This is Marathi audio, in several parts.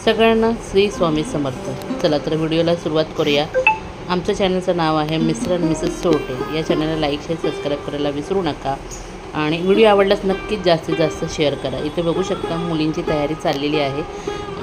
सगळ्यांना श्री स्वामी समर्थ। चला तर व्हिडिओला सुरुवात करूया। आमच्या चॅनलचं नाव आहे मिस्टर अँड मिसेस सोटे। या चॅनलला लाईक शेअर सबस्क्राईब करायला विसरू नका आणि व्हिडिओ आवडल्यास नक्कीच जास्तीत जास्त शेअर करा। इथे बघू शकता मुलींची तयारी चाललेली आहे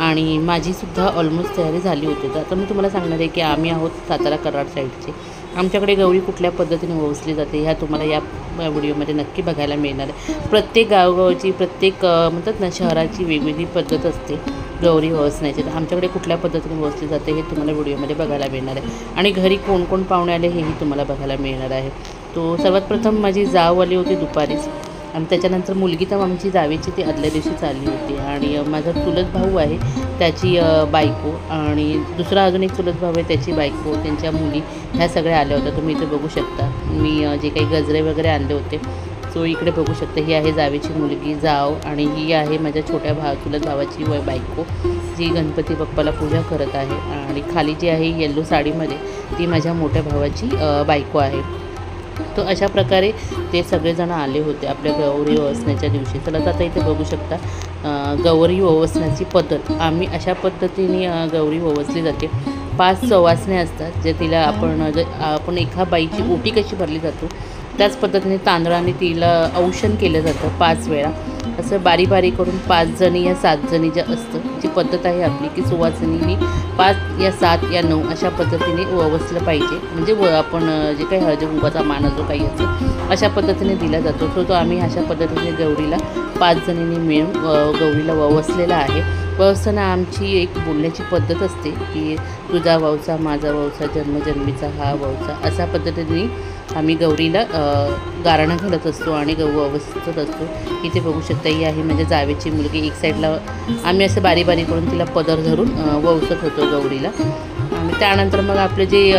आणि माझीसुद्धा ऑलमोस्ट तयारी झाली होती। तर आता मी तुम्हाला सांगणार आहे की आम्ही आहोत सातारा कराड साईडचे। आमच्याकडे गौरी कुठल्या पद्धतीने वसली जाते ह्या तुम्हाला या व्हिडिओमध्ये नक्की बघायला मिळणार आहे। प्रत्येक गावगावची प्रत्येक म्हणतात ना शहराची वेगवेगळी पद्धत असते गौरी वसण्याची। तर आमच्याकडे कुठल्या पद्धतीने वसली जाते हे तुम्हाला व्हिडिओमध्ये बघायला मिळणार आहे आणि घरी कोण कोण पाहुणे आले हेही तुम्हाला बघायला मिळणार आहे। तो सर्वात प्रथम माझी जाव आली होती दुपारीच आणि त्याच्यानंतर मुलगी तर आमची जावेची ती आदल्या दिवशीच आली होती आणि माझा चुलत भाऊ आहे त्याची बायको आणि दुसरा अजून एक चुलत भाऊ आहे त्याची बायको त्यांच्या मुली ह्या सगळ्या आल्या होत्या। तुम्ही इथे बघू शकता मी जे काही गजरे वगैरे आणले होते सो इकडे बघू शकता ही आहे जावेची मुलगी जाव आणि ही आहे माझ्या छोट्या चुलत भावाची बायको जी गणपती बाप्पाला पूजा करत आहे आणि खाली जी आहे येल्लो साडीमध्ये ती माझ्या मोठ्या भावाची बायको आहे। तो अशा प्रकारे ते सगळेजण आले होते आपल्या गौरी ओवासण्याच्या दिवशी। तर आता इथे बघू शकता गौरी ओवासण्याची पद्धत आम्ही अशा पद्धतीने गौरी ओवासली जाते। 5 सवासण्या असतात जे तिला आपण एका बाईची ओटी कशी भरली जातो त्याच पद्धतीने तांदळाने तिला औषण केलं जातं 5 वेळा। असं बारी बारी करून 5 जणी या 7 जणी ज्या असतं जी पद्धत आहे आपली की सुवासिनींनी 5 या 7 या 9 अशा पद्धतीने वसलं पाहिजे। म्हणजे आपण जे काही हळदी कुंकवाचा मान जो काही असतो अशा पद्धतीने दिला जातो। तो आम्ही अशा पद्धतीने गौरीला 5 जणींनी मिळून गौरीला वसलेला आहे। वसताना आमची एक बोलण्याची पद्धत असते की तुझा ववसा माझा ववसा जन्मजन्मीचा हा ववसा अशा पद्धतीने आम्ही गौरीला गारणं घालत असतो आणि वसत असतो। इथे बघू शकता ही आहे म्हणजे जावेची मुलगी। एक साईडला आम्ही असं बारी बारी करून तिला पदर धरून वसत होतो गौरीला आणि त्यानंतर मग आपले जे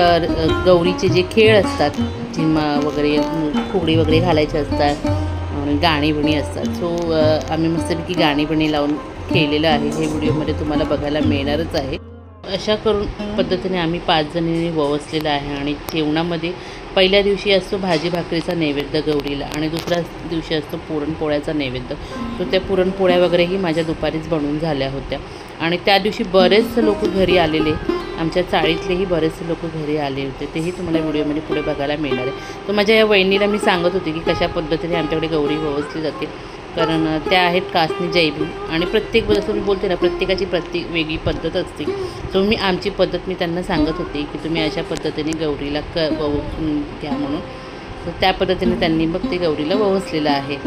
गौरीचे जे खेळ असतात झिम्मा वगैरे फुगडी वगैरे घालायचे असतात आणि गाणी बिणी असतात। सो आम्ही मस्तपैकी गाणी बिणी लावून केलेलं आहे हे व्हिडिओमध्ये तुम्हाला बघायला मिळणारच आहे। अशा करून पद्धतीने आम्ही 5 जणींनी वसलेलं आहे आणि जेवणामध्ये पहिल्या दिवशी असतो भाजी भाकरीचा नैवेद्य गौरीला आणि दुसऱ्या दिवशी असतो पुरणपोळ्याचा नैवेद्य। तो त्या पुरणपोळ्या वगैरेही माझ्या दुपारीच बनवून झाल्या होत्या आणि त्या दिवशी बरेचसे लोक घरी आलेले आमच्या चाळीतलेही बरेचसे लोक घरी आले होते तेही तुम्हाला व्हिडिओमध्ये पुढे बघायला मिळणार आहे। तर माझ्या या वहिनीला मी सांगत होते की कशा पद्धतीने आमच्याकडे गौरी वसली जाते कारण त्या आहेत कासनी जैभिन आणि प्रत्येक जसं मी बोलते ना प्रत्येकाची वेगळी पद्धत असते। सो मी आमची पद्धत मी त्यांना सांगत होते की तुम्ही अशा पद्धतीने गौरीला वसून घ्या म्हणून। तर त्या पद्धतीने त्यांनी मग ते गौरीला वसलेलं आहे।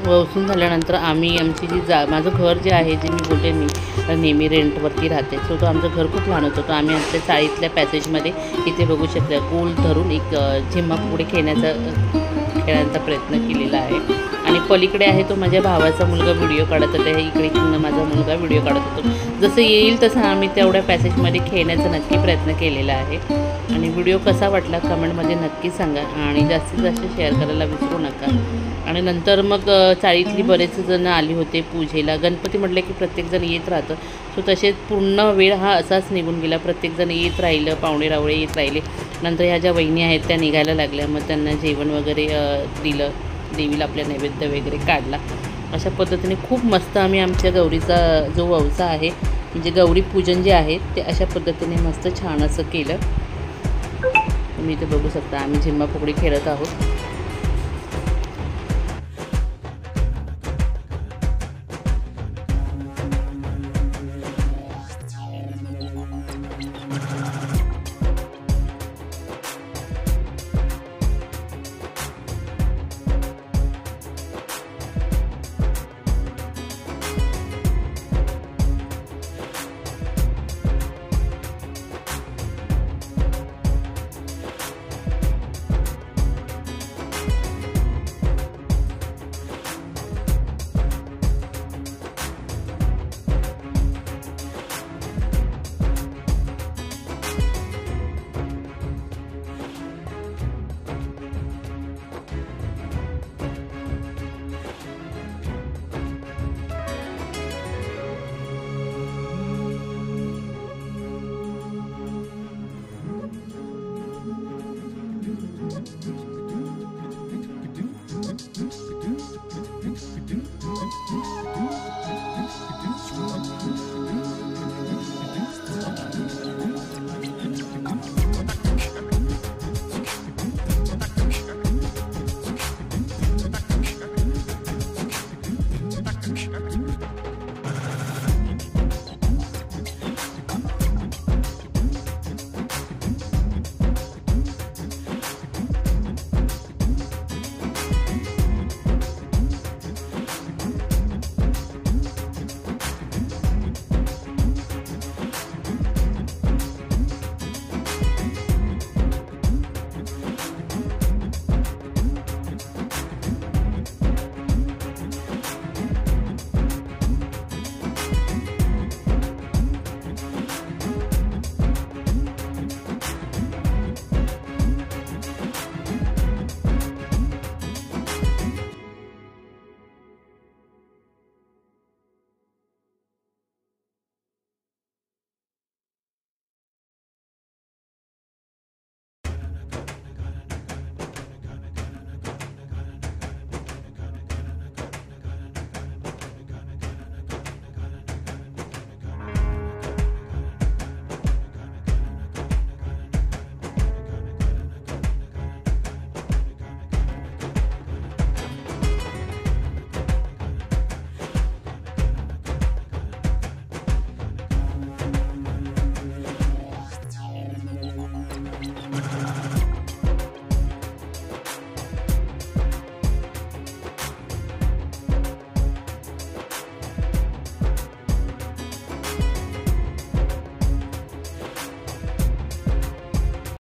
वसून झाल्यानंतर आम्ही आमची जी माझं घर जे आहे जे मी बोलते मी नेहमी रेंटवरती राहते। सो तो आमचं घर खूप लहान होतं। तो आम्ही आमच्या चाळीतल्या पॅसेजमध्ये इथे बघू शकता गोल धरून एक झिम्मा फुगडी खेळण्याचा प्रयत्न केलेला आहे आणि पलीकडे आहे तो माझ्या भावाचा मुलगा व्हिडिओ काढत होता। इकडे माझा मुलगा व्हिडिओ काढत होतो। जसं येईल तसं आम्ही तेवढ्या पॅसेजमध्ये खेळण्याचा नक्की प्रयत्न केलेला आहे आणि व्हिडिओ कसा वाटला कमेंटमध्ये नक्की सांगा आणि जास्तीत जास्त शेअर करायला विसरू नका। आणि नंतर मग चाळीतली बरेच जण आली होते पूजेला। गणपती म्हटलं की प्रत्येकजण येत राहतं सो तसेच पूर्ण वेळ हा असाच निघून गेला। प्रत्येकजण येत राहिलं पाहुणे रावळे येत राहिले। नंतर ह्या ज्या वहिनी आहेत त्या निघायला लागल्या मग त्यांना जेवण वगैरे दिलं देवीला आपल्या नैवेद्य वगैरे काढला अशा पद्धतीने खूप मस्त आम्ही आमच्या गौरीचा जो ववसा आहे म्हणजे गौरी पूजन जे आहे ते अशा पद्धतीने मस्त छान असं केलं. तुम्ही इथे बघू शकता आम्ही झिम्मा फुगडी खेळत आहोत.